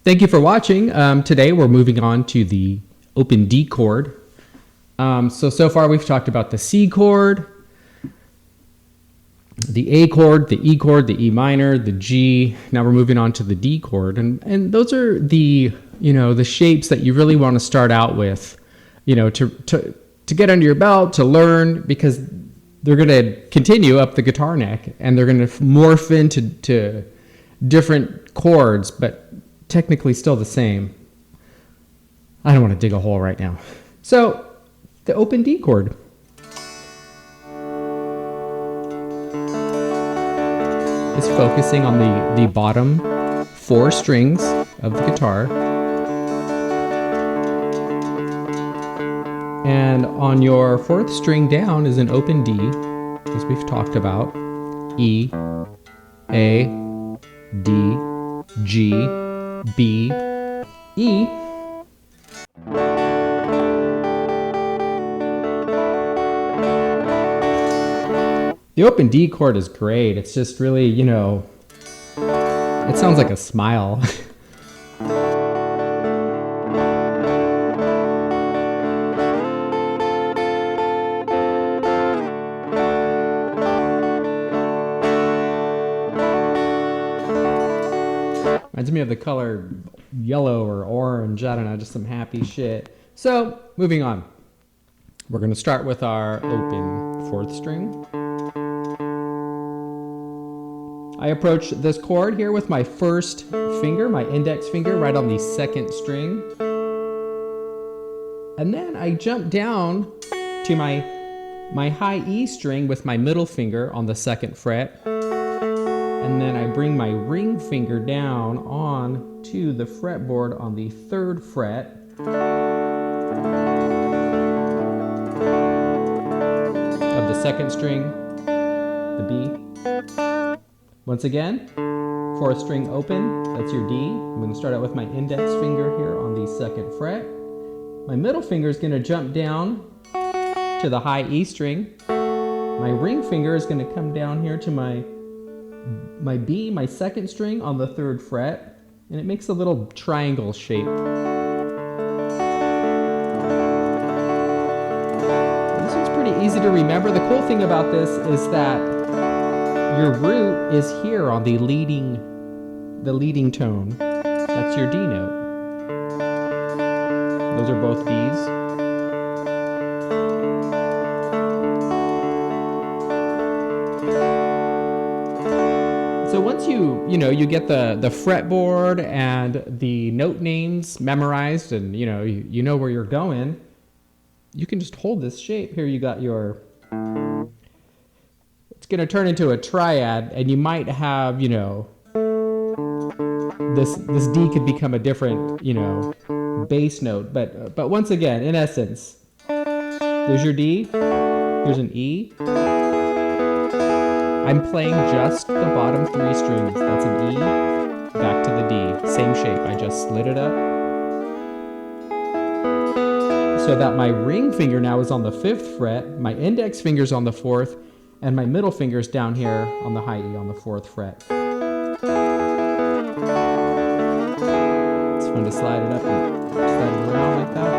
Thank you for watching. Today we're moving on to the open D chord. So far we've talked about the C chord, the A chord, the E chord, the E minor, the G. Now we're moving on to the D chord, and those are the the shapes that you really want to start out with, to get under your belt, to learn, because they're going to continue up the guitar neck and they're going to morph into different chords, but technically still the same. I don't want to dig a hole right now. So the open D chord. Is focusing on the bottom 4 strings of the guitar. And on your 4th string down is an open D, as we've talked about. E, A, D, G, B, E. The open D chord is great. It's just really, it sounds like a smile. Reminds me of the color yellow or orange. I don't know, just some happy shit. So, moving on. We're going to start with our open 4th string. I approach this chord here with my first finger, my index finger, right on the 2nd string. And then I jump down to my high E string with my middle finger on the 2nd fret. And then I bring my ring finger down on to the fretboard on the 3rd fret. Of the 2nd string, the B. Once again, 4th string open, that's your D. I'm going to start out with my index finger here on the 2nd fret. My middle finger is going to jump down to the high E string. My ring finger is going to come down here to my B, my 2nd string on the 3rd fret, and it makes a little triangle shape. This one's pretty easy to remember. The cool thing about this is that your root is here on the leading tone. That's your D note. Those are both B's. So once you get the fretboard and the note names memorized, and you know where you're going, you can just hold this shape. Here you got your, it's going to turn into a triad, and you might have, this D could become a different, bass note. But once again, in essence, there's your D, here's an E. I'm playing just the bottom 3 strings. That's an E, back to the D. Same shape, I just slid it up. So that my ring finger now is on the 5th fret, my index finger's on the 4th, and my middle finger's down here on the high E on the 4th fret. It's fun to slide it up and slide it around like that.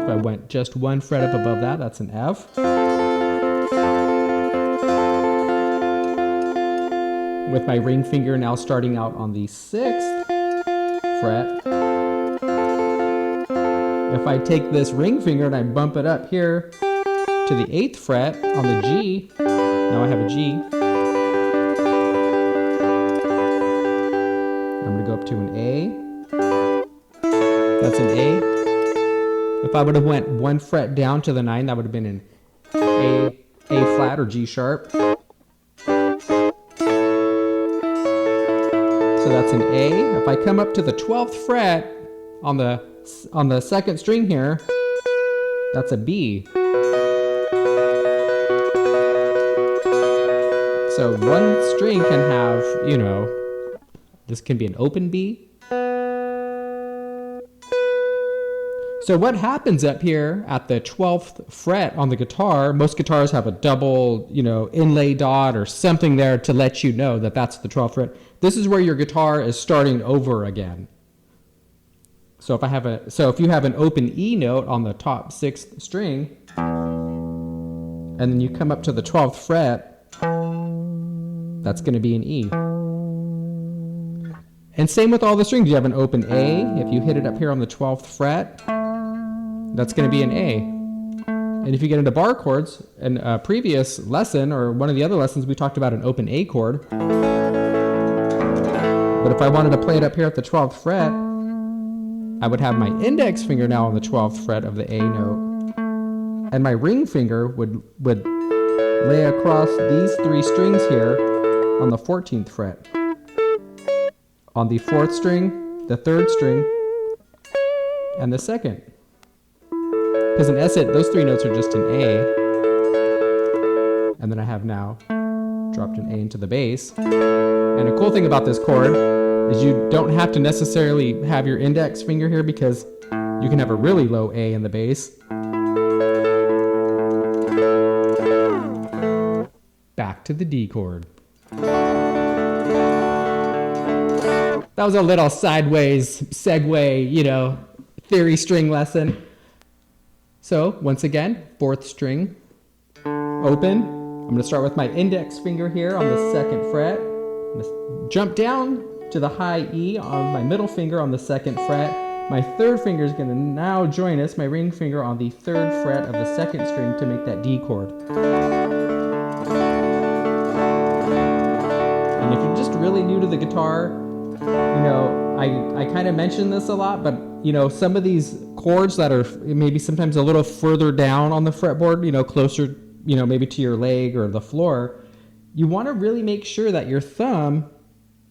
If I went just 1 fret up above that, that's an F. With my ring finger now starting out on the 6th fret. If I take this ring finger and I bump it up here to the 8th fret on the G, now I have a G. I'm going to go up to an A. That's an A. If I would have went 1 fret down to the 9, that would have been an A flat or G sharp. So that's an A. If I come up to the 12th fret on the 2nd string here, that's a B. So one string can have, this can be an open B. So what happens up here at the 12th fret on the guitar, most guitars have a double, inlay dot or something there to let you know that that's the 12th fret. This is where your guitar is starting over again. So if you have an open E note on the top 6th string, and then you come up to the 12th fret, that's going to be an E. And same with all the strings. You have an open A. If you hit it up here on the 12th fret, that's going to be an A. And if you get into bar chords, in a previous lesson or one of the other lessons, we talked about an open A chord. But if I wanted to play it up here at the 12th fret, I would have my index finger now on the 12th fret of the A note, and my ring finger would lay across these 3 strings here on the 14th fret. On the 4th string, the 3rd string, and the 2nd. Because in S, those 3 notes are just an A. And then I have now dropped an A into the bass. And a cool thing about this chord is you don't have to necessarily have your index finger here, because you can have a really low A in the bass. Back to the D chord. That was a little sideways segue, theory string lesson. So once again, 4th string, open. I'm going to start with my index finger here on the 2nd fret. I'm going to jump down to the high E on my middle finger on the 2nd fret. My 3rd finger is going to now join us, my ring finger, on the 3rd fret of the 2nd string to make that D chord. And if you're just really new to the guitar, I kind of mention this a lot, but some of these chords that are maybe sometimes a little further down on the fretboard, closer, maybe to your leg or the floor, you want to really make sure that your thumb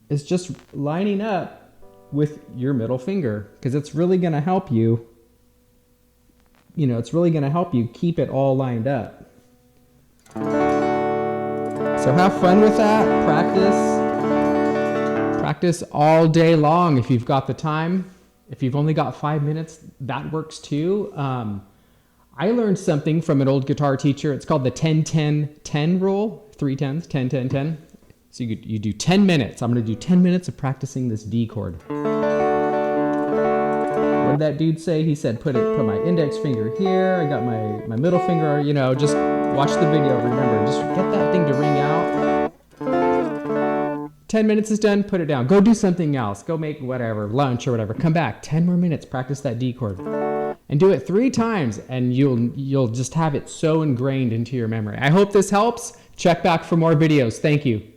is just lining up with your middle finger, because it's really going to help you, keep it all lined up. So have fun with that. Practice all day long if you've got the time. If you've only got 5 minutes, that works too. I learned something from an old guitar teacher. It's called the 10-10-10 rule. 3 10s, 10-10-10. So you do 10 minutes. I'm going to do 10 minutes of practicing this D chord. What did that dude say? He said, put my index finger here. I got my middle finger, just watch the video. Remember, just get that thing to ring out. 10 minutes is done, put it down. Go do something else. Go make whatever, lunch or whatever. Come back, 10 more minutes, practice that D chord. And do it 3 times, and you'll just have it so ingrained into your memory. I hope this helps. Check back for more videos. Thank you.